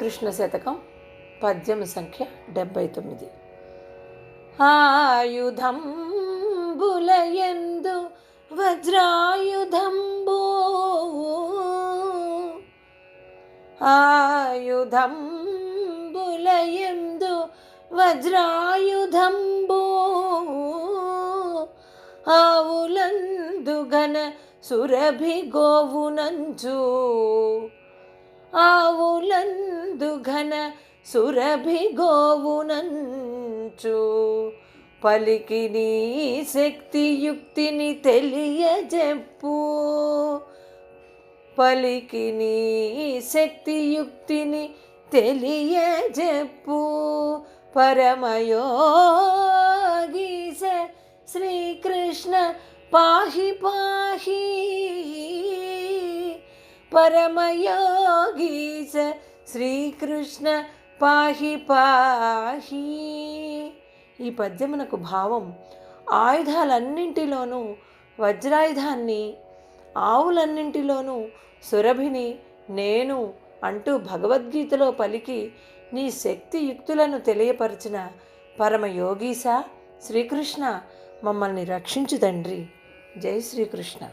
శ్రీకృష్ణ శతకం పద్యం సంఖ్య 79. ఆయుధంబులయందు వజ్రాయుధంబు ఆయుధంబులయందు వజ్రాయుధంబు ఆవులందుగన సురభి గోవునంచు ఆవులందుఘన సురభి గోవునంచు పలికి నీ శక్తియుక్తిని తెలియజెప్పు పలికి నీ శక్తియుక్తిని తెలియజెప్పు పరమయోగీశ శ్రీకృష్ణ పాహి పాహి పరమయోగీశ శ్రీకృష్ణ పాహి పాహి. ఈ పద్యమునకు భావం, ఆయుధాలన్నింటిలోనూ వజ్రాయుధాన్ని, ఆవులన్నింటిలోనూ సురభిని నేను అంటూ భగవద్గీతలో పలికి నీ శక్తియుక్తులను తెలియపరిచిన పరమయోగీశ శ్రీకృష్ణ, మమ్మల్ని రక్షించు తండ్రి. జై శ్రీకృష్ణ.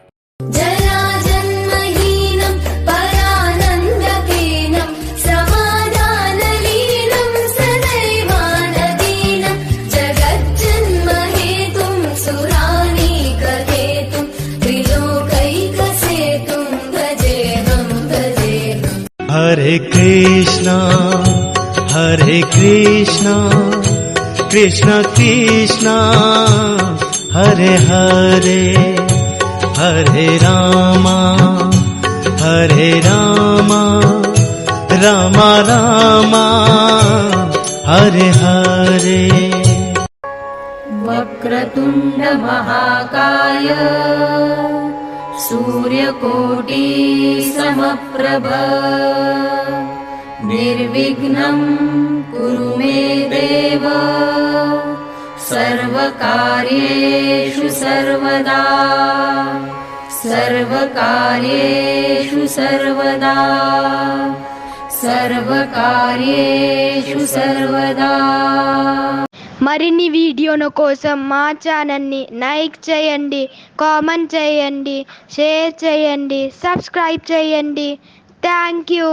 हरे कृष्णा कृष्ण कृष्णा हरे हरे हरे रामा रामा रामा हरे हरे. वक्रतुंड महाकाय सूर्यकोटि समप्रभ निर्विघ्नं कुरु मे देव सर्वकार्येषु सर्वदा सर्वकार्येषु सर्वदा सर्वकार्येषु सर्वदा. మరిన్ని వీడియోల కోసం మా ఛానల్ని లైక్ చేయండి, కామెంట్ చేయండి, షేర్ చేయండి, సబ్స్క్రైబ్ చేయండి. Thank you.